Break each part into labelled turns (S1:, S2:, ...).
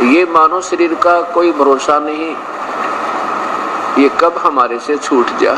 S1: ये मानव शरीर का कोई भरोसा नहीं, ये कब हमारे से छूट जा।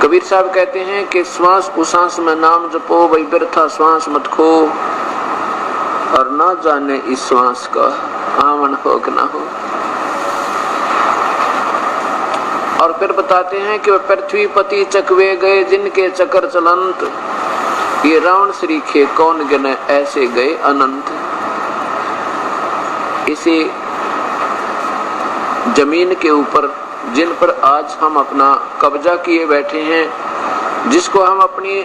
S1: कबीर साहब कहते हैं कि श्वास उसास में नाम जपो, वही व्यर्था श्वास मत खो, और ना जाने इस श्वास का आवन हो कि ना हो। और फिर बताते हैं कि वह पृथ्वी पति चकवे गए जिनके चक्कर चलंत, ये रावण श्रीखे कौन गिने ऐसे गए अनंत। इसी जमीन के ऊपर जिन पर आज हम अपना कब्जा किए बैठे हैं, जिसको हम अपनी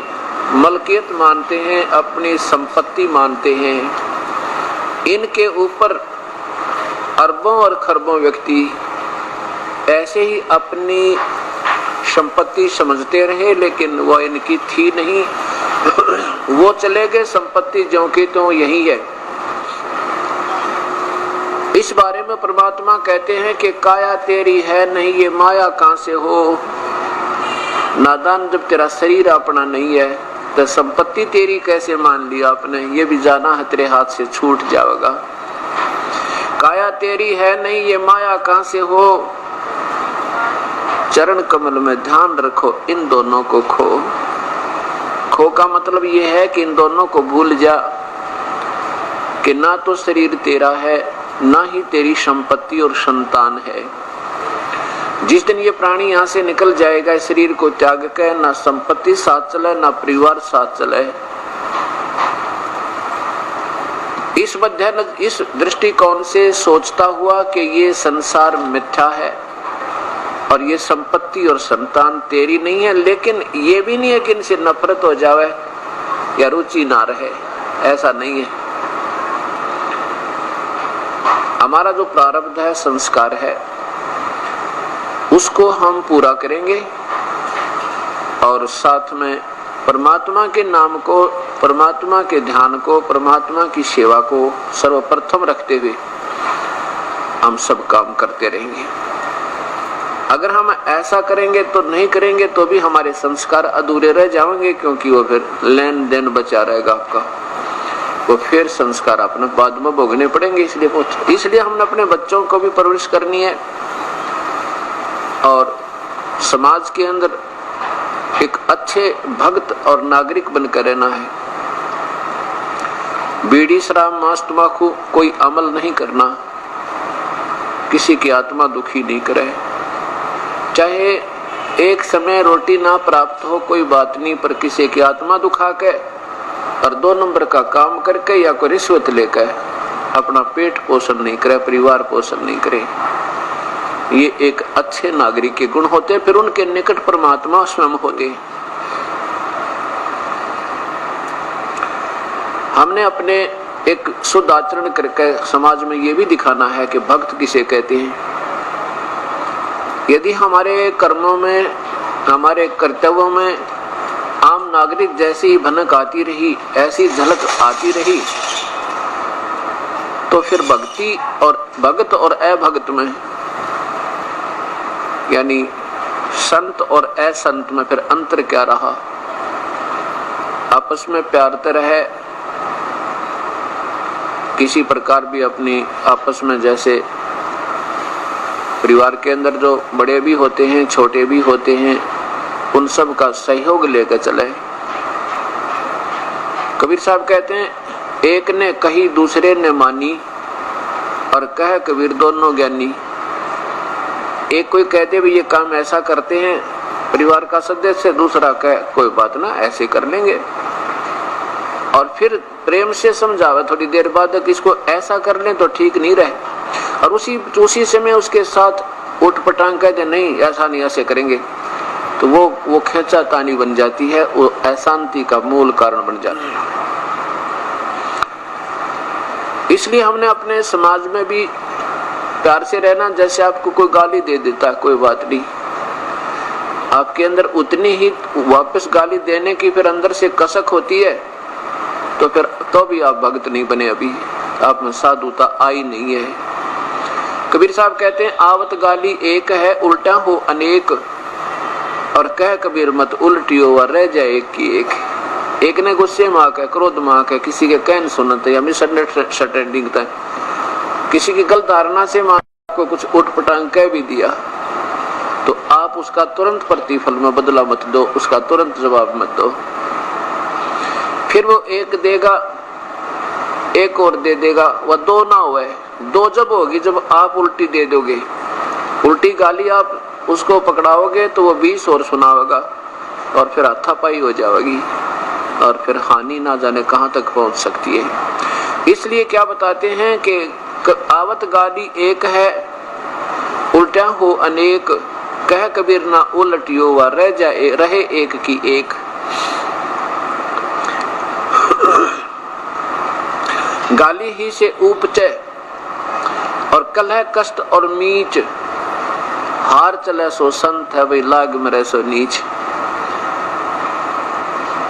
S1: मलकियत मानते हैं, अपनी संपत्ति मानते हैं, इनके ऊपर अरबों और खरबों व्यक्ति ऐसे ही अपनी संपत्ति समझते रहे, लेकिन वो इनकी थी नहीं। वो चले गए, संपत्ति ज्यों की त्यों यही है। इस बारे में परमात्मा कहते हैं कि काया तेरी है नहीं, ये माया कहां से हो। नादान, जब तेरा शरीर अपना नहीं है तो संपत्ति तेरी कैसे मान लिया आपने, ये भी जाना है तेरे हाथ से छूट जाएगा। काया तेरी है नहीं, ये माया कहां से हो। चरण कमल में ध्यान रखो, इन दोनों को खो। खो का मतलब ये है कि इन दोनों को भूल जा, कि ना तो शरीर तेरा है, ना ही तेरी संपत्ति और संतान है। जिस दिन ये प्राणी यहाँ से निकल जाएगा, इस शरीर को त्याग कर, ना संपत्ति साथ चले, ना परिवार साथ चले। इस दृष्टिकोण से सोचता हुआ कि ये संसार मिथ्या है और ये संपत्ति और संतान तेरी नहीं है, लेकिन ये भी नहीं है कि इनसे नफरत हो जावे या रुचि ना रहे, ऐसा नहीं है। हमारा जो प्रारब्ध है, संस्कार है, उसको हम पूरा करेंगे और साथ में परमात्मा के नाम को, परमात्मा के ध्यान को, परमात्मा की सेवा को सर्वप्रथम रखते हुए हम सब काम करते रहेंगे। अगर हम ऐसा करेंगे तो नहीं करेंगे तो भी हमारे संस्कार अधूरे रह जाएंगे, क्योंकि वो फिर लेन देन बचा रहेगा आपका, वो फिर संस्कार अपने बाद में भोगने पड़ेंगे। इसलिए हमने अपने बच्चों को भी परवरिश करनी है और समाज के अंदर एक अच्छे भक्त और नागरिक बनकर रहना है। बीड़ी शराब मांस तंबाकू कोई अमल नहीं करना, किसी की आत्मा दुखी नहीं करे। चाहे एक समय रोटी ना प्राप्त हो कोई बात नहीं, पर किसी की आत्मा दुखा के और 2 नंबर का काम करके या कोई रिश्वत लेकर अपना पेट पोषण नहीं करे, परिवार पोषण नहीं करे, ये एक अच्छे नागरिक के गुण होते। फिर उनके निकट परमात्मा स्वयं होते। हमने अपने एक शुद्ध आचरण करके समाज में ये भी दिखाना है कि भक्त किसे कहते हैं। यदि हमारे कर्मों में, हमारे कर्तव्यों में आम नागरिक जैसी ही भनक आती रही, ऐसी झलक आती रही, तो फिर भक्ति और भगत और अभगत में, यानी संत और असंत में फिर अंतर क्या रहा। आपस में प्यार तो रहे, किसी प्रकार भी अपनी आपस में, जैसे परिवार के अंदर जो बड़े भी होते हैं छोटे भी होते हैं, उन सब का सहयोग लेकर चले। कबीर साहब कहते हैं, एक ने कही दूसरे ने मानी, और कह कबीर दोनों ज्ञानी। एक कोई कहते भी ये काम ऐसा करते हैं परिवार का सदस्य, दूसरा कहे कोई बात ना ऐसे कर लेंगे, और फिर प्रेम से समझावे थोड़ी देर बाद कि इसको ऐसा कर लें तो ठीक नहीं रहे, और उसी समय उसके साथ उठ पटांग कहते नहीं ऐसा नहीं ऐसे करेंगे, तो वो खींचातानी बन जाती है, वो अशांति का मूल कारण बन जाती है। इसलिए हमने अपने समाज में भी प्यार से रहना। जैसे आपको कोई गाली दे देता है, कोई बात नहीं, आपके अंदर उतनी ही वापस गाली देने की फिर अंदर से कसक होती है, तो फिर तो भी आप भक्त नहीं बने, अभी आप में साधुता आई नहीं है। कबीर साहब कहते हैं, आवत गाली एक है उल्टा हो अनेक, और कह कबीर मत उल्टियो व रह जाए एक की एक। एक ने गुस्से में आके, क्रोध में आके, किसी के कहन सुनते या मिसअंडरस्टैंडिंग तक, किसी की गलत धारणा से आपको कुछ उठपटांग कह भी दिया, तो आप उसका तुरंत प्रतिफल में बदला मत दो, उसका तुरंत जवाब मत दो। फिर वो एक देगा, एक और दे देगा, वह दो ना हुए, दो जब होगी जब आप उल्टी दे दोगे, उल्टी गाली आप उसको पकड़ाओगे तो वो 20 और सुनावेगा और फिर हाथापाई हो जाएगी और फिर हानि ना जाने कहां तक पहुंच सकती है। इसलिए क्या बताते हैं कि आवत गाली एक है, उल्टा हो अनेक, कह कबीर ना उलटियो व रह जाए रहे एक की एक। गाली ही से उपचे और कलह कष्ट और मीच, हार चले सो संत है भाई लाग मरे सो नीच।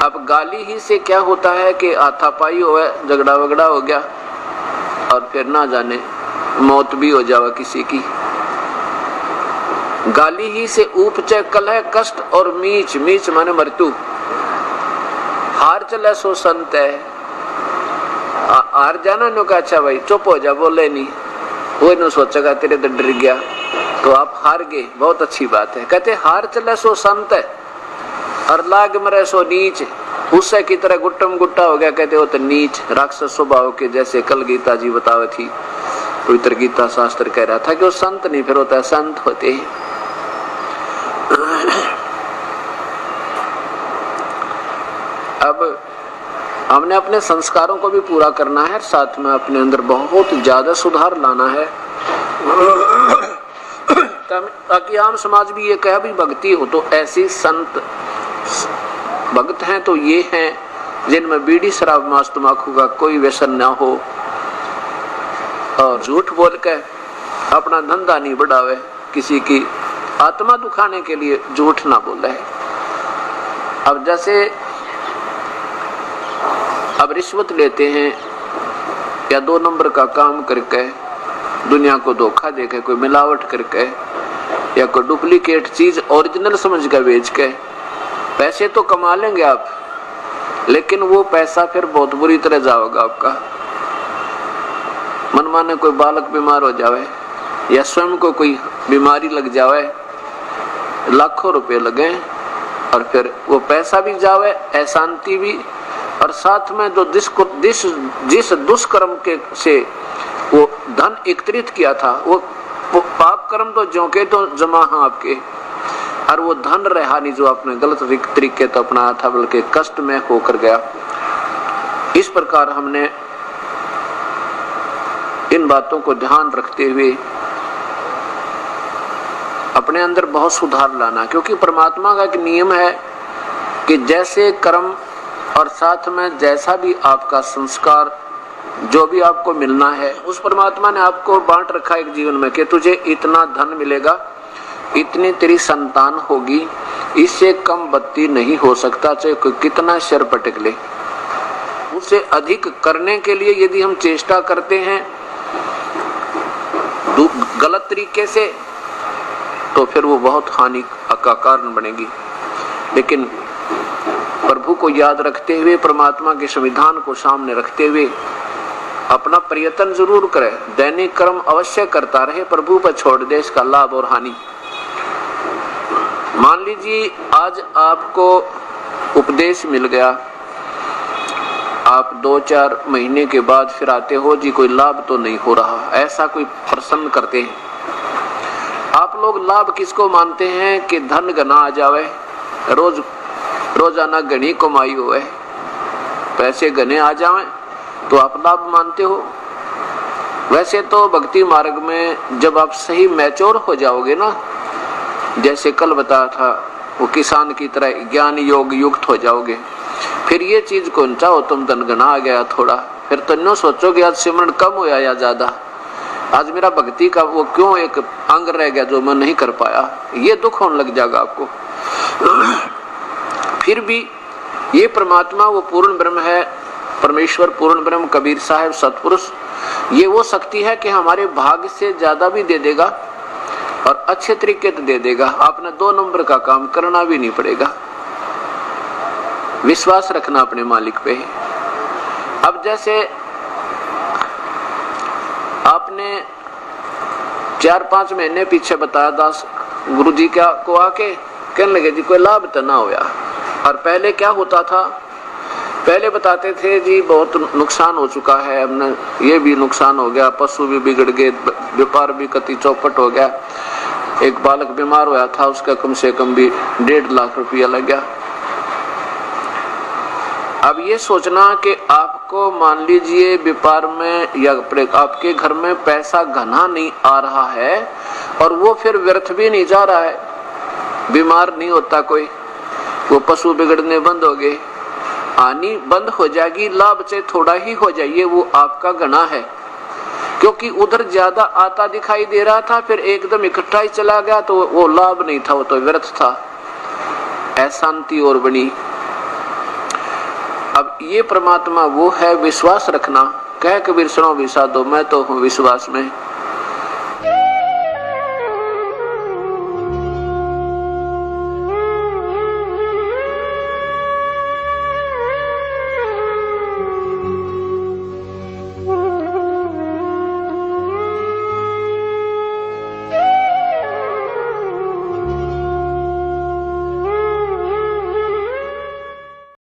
S1: अब गाली ही से क्या होता है कि हाथापाई हो, झगड़ा वगड़ा हो गया और फिर ना जाने मौत भी हो जावा किसी की। गाली ही से उपचे कलह कष्ट और मीच, मीच माने मृत्यु। हार चले सो संत है, हार जाना नो का अच्छा भाई चुप हो जा, बोले नहीं, वो नो सोचेगा तेरे तो डर गया तो आप हार गए, बहुत अच्छी बात है। कहते हार चले सो संत है और लाग मरे सो नीच, उससे की तरह गुट्टम गुट्टा हो गया, कहते हो तो नीच राक्षस स्वभाव के, जैसे कल गीता जी बतावे थी, पवित्र गीता शास्त्र कह रहा था कि वो संत नहीं फिर होता है संत होते हैं। अब हमने अपने संस्कारों को भी पूरा करना है, साथ में अपने अंदर बहुत ज्यादा सुधार लाना है ताकि आम समाज भी ये कहे भी भक्ति हो तो ऐसी संत भक्त हैं तो ये हैं जिनमें बीड़ी शराब मांस तंबाकू का कोई व्यसन ना हो और झूठ बोल के अपना धंधा नहीं बढ़ावे, किसी की आत्मा दुखाने के लिए झूठ ना बोले। अब जैसे अब रिश्वत लेते हैं या 2 नंबर का काम करके दुनिया को धोखा देके, कोई मिलावट करके या कोई डुप्लीकेट चीज ओरिजिनल समझ कर बेच के पैसे तो कमा लेंगे आप, लेकिन वो पैसा फिर बहुत बुरी तरह जाएगा आपका। मनमाने कोई बालक बीमार हो जावे या स्वयं को कोई बीमारी लग जावे, लाखों रुपए लगे और फिर वो पैसा भी जावे, अशांति भी, और साथ में जो जिस दुष्कर्म के से वो धन एकत्रित किया था वो पाप कर्म तो ज्यों के तो जमा है आपके, और वो धन रहा नहीं जो आपने गलत तरीके तो अपनाया था, बल्कि कष्ट में होकर गया। इस प्रकार हमने इन बातों को ध्यान रखते हुए अपने अंदर बहुत सुधार लाना, क्योंकि परमात्मा का एक नियम है कि जैसे कर्म और साथ में जैसा भी आपका संस्कार जो भी आपको मिलना है, उस परमात्मा ने आपको बांट रखा है एक जीवन में कि तुझे इतना धन मिलेगा, इतनी तेरी संतान होगी, इससे कम बत्ती नहीं हो सकता, चाहे कोई कितना शर पटक ले। उससे अधिक करने के लिए यदि हम चेष्टा करते हैं गलत तरीके से तो फिर वो बहुत हानि का कारण बनेगी। लेकिन प्रभु को याद रखते हुए, परमात्मा के संविधान को सामने रखते हुए अपना प्रयत्न जरूर करे, दैनिक कर्म अवश्य करता रहे, प्रभु पर छोड़ दे इसका लाभ और हानि। मान लीजिए आज आपको उपदेश मिल गया, आप 2-4 महीने के बाद फिर आते हो जी कोई लाभ तो नहीं हो रहा, ऐसा कोई प्रश्न करते हैं। आप लोग लाभ किसको मानते हैं कि धन घना आ जावे, रोजाना घनी कमाई होए, पैसे घने आ जावे तो आप लाभ मानते हो। वैसे तो भक्ति मार्ग में जब आप सही मैच्योर हो जाओगे ना, जैसे कल बताया था, वो किसान की तरह ज्ञान योग युक्त हो जाओगे, फिर ये चीज कौन चाहो तुम धन घना आ गया थोड़ा, फिर तो नो सोचोगे आज सिमरन कम होया या ज्यादा, आज मेरा भक्ति का वो क्यों एक अंग रह गया जो मैं नहीं कर पाया, ये दुख होने लग जाएगा आपको। फिर भी ये परमात्मा वो पूर्ण ब्रह्म है, परमेश्वर पूर्ण ब्रह्म, कबीर साहब सतपुरुष, ये वो शक्ति है कि हमारे भाग्य से ज्यादा भी दे देगा और अच्छे तरीके से दे देगा। आपने 2 नंबर का काम करना भी नहीं पड़ेगा। विश्वास रखना अपने मालिक पे। अब जैसे आपने 4-5 महीने पीछे बताया, दास गुरुजी क्या को आके कहने लगे जी कोई लाभ तो ना होया। और पहले क्या होता था, पहले बताते थे जी बहुत नुकसान हो चुका है, हमने ये भी नुकसान हो गया, पशु भी बिगड़ गए, व्यापार भी कति चौपट हो गया, एक बालक बीमार हुआ था उसका कम से कम भी 1.5 लाख रुपया लग गया। अब ये सोचना कि आपको मान लीजिए व्यापार में या आपके घर में पैसा घना नहीं आ रहा है और वो फिर व्यर्थ भी नहीं जा रहा है, बीमार नहीं होता कोई, वो पशु बिगड़ने बंद हो गए, आनी बंद हो जाएगी, लाभ से थोड़ा ही हो जाइए, वो आपका घना है। क्योंकि उधर ज्यादा आता दिखाई दे रहा था, फिर एकदम इकट्ठा ही चला गया तो वो लाभ नहीं था, वो तो व्यर्थ था, अशांति और बनी। अब ये परमात्मा वो है, विश्वास रखना। कह कबीर सुनो विषादो, मैं तो हूँ विश्वास में।